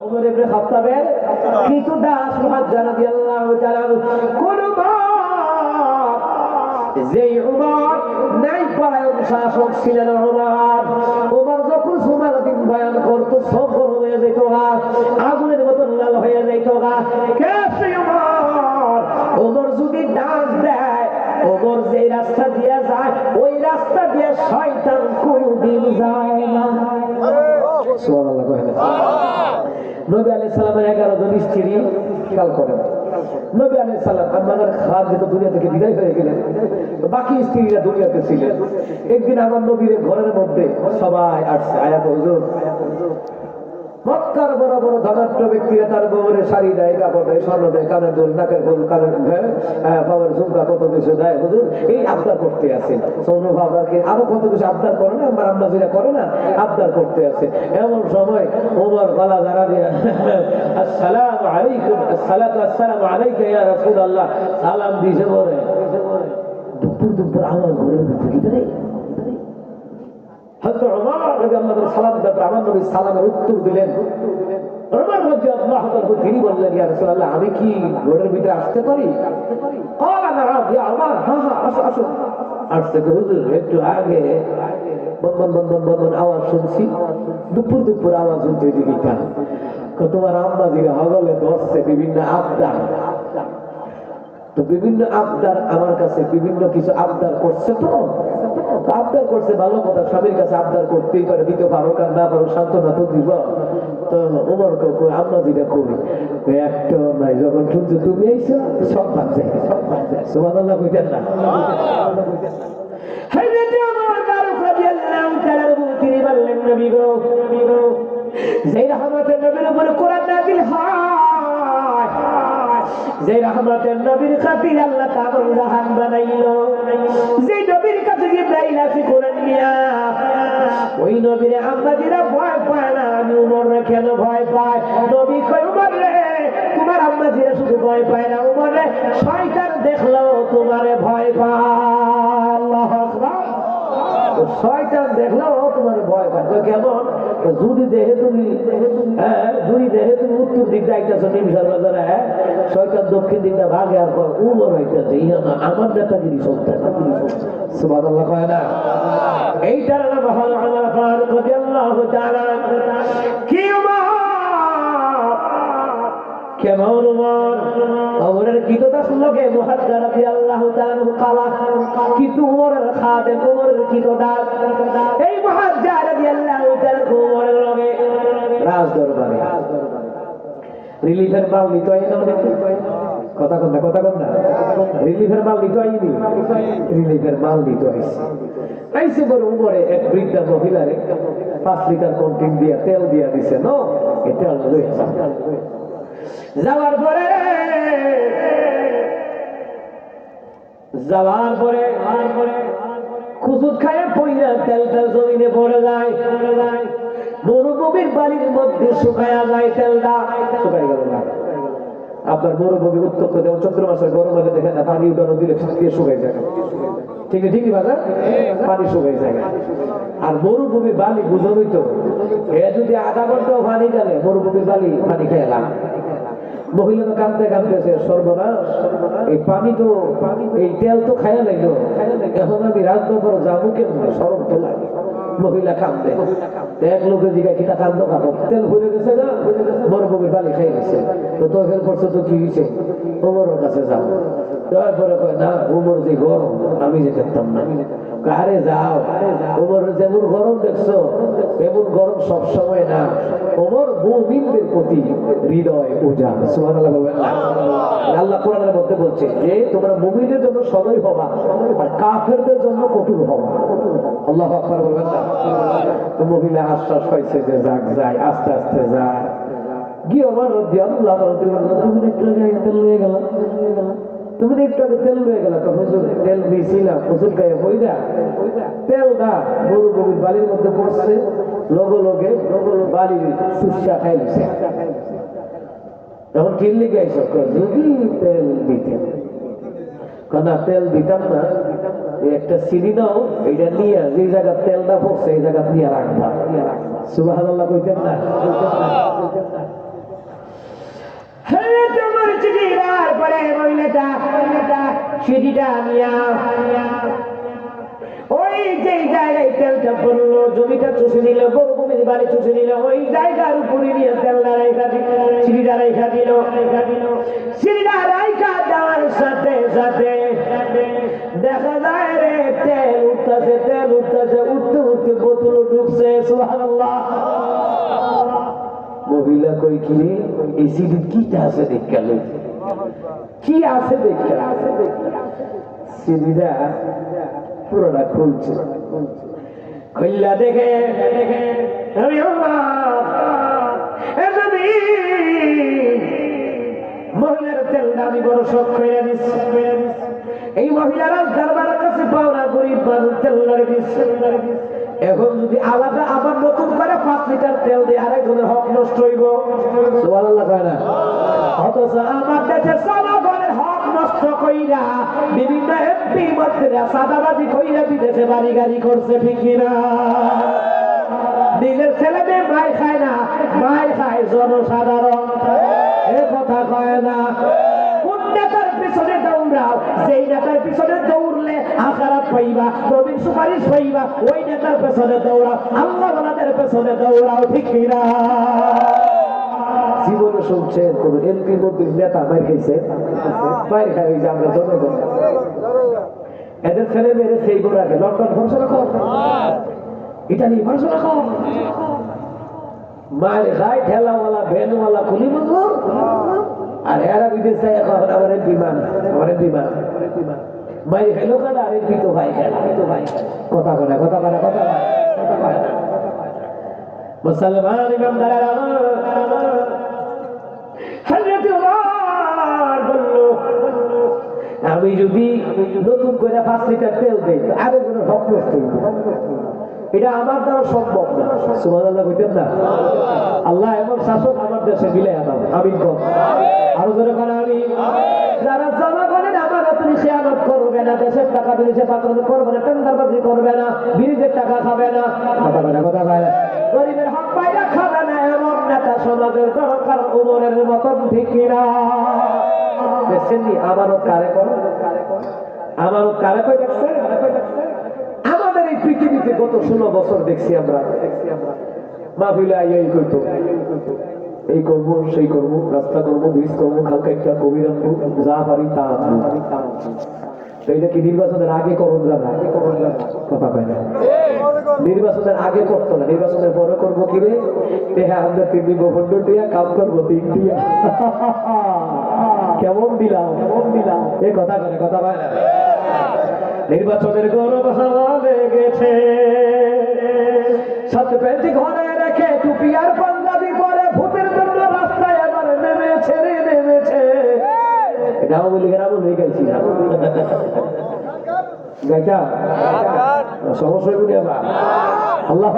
ওমর ইবনে খাত্তাবের কিছু দাস মুহাজ্জা রাদিয়াল্লাহু তাআলা কোন যেই উমর নাই পরায়ণ শাসক ছিলেন উমর যখন সুমার দিন বয়ান করত সব গরম হয়ে যেত আগুনের মতন লাল হয়ে যেত কে সেই উমর যদি ডাক দেয় ওমর যে রাস্তা দিয়ে যায় ওই রাস্তা দিয়ে শয়তান কোনদিন যায় না। সুবহানাল্লাহ কহেন। নবী আলাইহিস সালামের 11 জন স্ত্রী খেয়াল করেন। নবী আলাইহিস সালাম আমাদের খাদিজা দুনিয়া থেকে বিদায় হয়ে গেলেন, বাকি স্ত্রীরা দুনিয়াতে ছিলেন। একদিন আমার নবীর ঘরের মধ্যে সবাই আসছে, আয়া হুজুর মক্কার বড় বড় ধনাঢ্য ব্যক্তিরা তার বউরে শাড়ি দেয়, কাপড় দেয়, স্বর্ণ দেয়, কানের দুল, নাকের ফুল, কানের বাবার ঝুমকা, কত কিছু দেয়। হুজুর এই আবদার করতে আছে সৌরভ বাবাকে আরো কত কিছু আবদার করে না, আমার আম্মা যেটা করে না আবদার করতে আছে। এমন সময় ওমর গলা ধরা দিয়ে আসসালামু আলাইকুম, আসসালাতু আসসালামু আলাইকা ইয়া রাসূলুল্লাহ সালাম দিছে। বলে দুপুর দুপুর আওয়াজ ঘুরে ভিতরে হযরত ওমর রাদিয়াল্লাহু তাআলা সালাম দেন, আমার নবী সালামের উত্তর দিলেন। ওমর রাদিয়াল্লাহু তাআলা তিনি বললেন, ইয়া রাসূলুল্লাহ আমি কি ঘরের ভিতরে আসতে পারি? ক্বালা নাআম ইয়া ওমর, হ্যাঁ হ্যাঁ আসো আসো। আসতে হুজুর একটু আগে বন বন বন বন আওয়াজ শুনছি, দুপুর দুপুর আওয়াজ হচ্ছে এদিকে কেন? তোমার আম্মা দিকে হগলে ধরছে বিভিন্ন আবদার, তো বিভিন্ন আবদার আমার কাছে বিভিন্ন কিছু আবদার করছে, তো আবদার করছে ভালো কথা, স্বামীর কাছে আবদার করতেই পারে, দিতে পারো কার না পারো সান্ত্বনা তো দিব। তো ওমর আম্মা দিটা করি একটা নাই, যখন শুনছো তুমি এইছো সব ভাবছে সব ভাবছে। সুবহানাল্লাহ কইতেন না? তিনি বললেন, নবী গো যে রহমতের নবীর উপরে কোরআন নাযিল হয়, যে রহমতের নবীর খাতির আল্লাহ তাআলা জাহান বানাইলো, যে নবীর কাছে জিবরাইল আসে কোরআন নিয়া, ওই নবীর আম্মাজিরা ভয় পায় না। আমি উমর কেন ভয় পায়? নবী কই উমর রে তোমার আম্মাজিরা শুধু ভয় পায় না, উমর রে শয়তান দেখলো তোমারে ভয় পায়। আল্লাহু আকবার। শয়তান দেখলো তোমার ভয় পায়। কেমন? যদি দেহে তুমি উত্তর দিক যাইতেছো নিমসার বাজারে, শয়তান দক্ষিণ দিকটা ভাগে আর উমর হইতেছে ইহানা আমার নেতাগিরি সন্তান। সুবহানাল্লাহ কয় না? এইটার নাম হলো ওমর ফারুক রাদিয়াল্লাহু তাআলা। কি উমর কেমন উমর? ওমরের কিতদাস লগে মুহাজ্জা রাদিয়াল্লাহু তাআলা কালা কিন্তু উমরের খাদেম উমরের কিতদাস এই মুহাজ্জা রাদিয়াল্লাহু তাআলা উমরের লগে রাজ দরবারে রিলিফের মাল নিতে হয় না, অনেকে কথা কন না রিলিফের মাল নিতে হয়নি, রিলিফের মাল নিতে হয়েছে। আইসে বড় উমরে এক বৃদ্ধা মহিলারে 5 লিটার কন্টিন দিয়া তেল দিয়া দিছে, নো এই তেল লইছে। যাওয়ার পরে খুচুত খায় পইরা তেলটা জমিনে পড়ে যায়, মরুভূমির বালির মধ্যে শুকায়া যায়, তেলটা শুকাই গেল না। আপনার মরুভূমি উত্তপ্ত, যেমন চৈত্র মাসের গরম হলে দেখেন না পানি উঠানো দিলে শুকাই যায়, ঠিকই বাজার পানি শুকাই যায়। আর মরুভূমির বালি বুঝবই তো, এ যদি আধা ঘন্টাও পানি গেলে মরুভূমির বালি পানি খেলাম। মহিলা তো কাঁদতে কাঁদতেছে, সর্বনাশ এই পানি তো এই তেল তো খায়া লাগলো, এখন আমি রাজনগর যাবো কেমন, সরব তো লাগে। মহিলা কাঁদতে, এক লোকের দিকে কিনা কান্দ খাবো, তেল ভরে গেছে না, মরুভূমির বালি খাই গেছে, তো তখন করছে তো কি হয়েছে, ওমরের কাছে যাবো। তারপরে কয় না ওমর যে গরম আমি যে যেতাম না। আরে যাও, ওমর যেমন গরম দেখছো এমন গরম সব সময় না, ওমর মুমিনদের প্রতি হৃদয় উজাড়। সুবহানাল্লাহ বলবেন না? আল্লাহ কোরআনের মধ্যে বলছে যে তোমরা মুমিনদের জন্য সদয় হবা আর কাফেরদের জন্য কঠোর হবা। আল্লাহু আকবার বলবেন না? তো মহিলা আশ্বাস পাইছে যে যাক যায়, আস্তে আস্তে যায়। গিয়ে ওমর রাদিয়াল্লাহু তাআলা তুমি একটু তেল লয়ে গেল, তুমি একটু আগে তেল লয়ে গেল, হুজুর তেল দিয়েছিলাম হুজুর গায়ে বইরা তেলটা মরুভূমির বালির মধ্যে পড়ছে, লগে লগে বালির সুস্যা খাইছে। তখন কিনলে গাইছ যদি তেল দিতেন, না তেল দিতাম না, একটা সিঁড়ি নাও, এইটা নিয়ে যে জায়গা তেলটা পড়ছে এই জায়গা নিয়ে রাখবা। সুবহানাল্লাহ কইতেন না? তোমার চিঠি দেওয়ার পরে মহিলাটা চিঠিটা নিয়া ওই যে জায়গায় তেলটা পড়লো, জমিটা চষে দিল, মরুভূমির বাড়ি চষে দিল, ওই জায়গার উপরে নিয়ে তেলটা রাইখা দিল, চিঠিটা রাইখা দিল। চিঠিটা রাইখা দেওয়ার সাথে সাথে দেখা যায় রে তেল উঠতেছে, উঠতে উঠতে বোতল ঢুকছে। সুবহানাল্লাহ। মহিলা কই কি রে, এই চিঠি কিটা আছে দেখা লো, কি আছে দেখা। চিঠিটা পুরোটা খুলছে, খুললা দেখে মহিলার তেলটা আমি বড় শখ করে দিচ্ছি। এই মহিলারা দরবারের কাছে পাওনা গরিব মানুষ তেলার দিচ্ছে। এখন যদি আলাদা আবার নতুন করে 5 লিটার তেল দিয়ে আরেকজনের হক নষ্ট হইব, সুবহানাল্লাহ কয় না? অথচ আমার দেশে জনগণের হক নষ্ট কইরা বিভিন্ন এমপি মন্ত্রীরা সাদাবাজি কইরা বিদেশে বাড়ি গাড়ি করছে, ঠিক কিনা? নিজের ছেলে মেয়ে মাই খায় না, মাই খায় জনসাধারণ। এ কথা কয় না। কোন নেতার পিছনে দৌড়াও, যেই নেতার পিছনে দৌড়লে আখিরাত পাইবা, নবীর সুপারিশ পাইবা, ওই নেতার পেছনে দৌড়াও, আল্লাহ ওয়ালাদের পেছনে দৌড়াও, ঠিক কিনা? জীবনে শুনছেন কোন এমপি মন্ত্রীর নেতা মার খাইছে? মার খাই ওই যে আমরা জনগণ। এদের ছেলে মেয়েরা সেই বড় আগে লন্ডন পড়াশোনা কর, ইটালি পড়াশোনা কর, মায়ের খায় ঠেলাওয়ালা ভ্যানওয়ালা কুলি মজুর, আর এরা বিদেশ যায় এখন আমার বিমান মায়ের খাইলো কেন? আর এমপি তো ভাই খেলা, কথা বলে মুসলমান ইমানদারেরা হযরত ওমর বলল, আমি যদি নতুন করে 5 লিটার তেল দেই আরো কোনো হক নষ্ট হইব, এটা আমার দ্বারা সম্ভব না। সুবহানাল্লাহ কইতেন না? আল্লাহ এমন শাসক আমার দেশে মিলাইয়া দাও, আমিন কর। আরো জোরে করে আমিন। যারা জনগণের আমানত খেয়ানত করবে না, দেশের টাকা বিদেশে পাচার করবে না, টেন্ডারবাজি করবে না, বিদেশের টাকা খাবে না, কথা বলে গরিবের হক পাইয়া খাবে না, এমন নেতা সমাজের দরকার ওমরের মতন, ঠিক কিনা? দেখছেননি আমানত কারে করে? আমানত কারে কই দেখছেন? আমাদের এই পৃথিবীতে গত 16 বছর দেখছি আমরা মাহফিলে এই কইতো, এই করবো সেই করবো, রাস্তা করবো, ব্রিজ করবো, খালকা একটা কবি রাখবো, যা পারি তা এইটা কি নির্বাচনের আগে করুন যাবে? কথা পায় না। নির্বাচনের আগে করতো না, নির্বাচনের পরে করবো কি রে? হ্যাঁ আমরা 3 গোপন দিয়া কাম করবো 3 দিয়া। কেমন দিলাম এ কথা পায় না। নির্বাচনের গরম হাওয়া লেগেছে, সাথে পেন্টি ঘরে রেখে টুপি আর পাঞ্জাবি পরে ভোটের জন্য রাস্তায় এবার নেমেছে। এটা আওয়ামী লীগের আমল হয়ে গেছি গাইটা সমস্যা আল্লাহ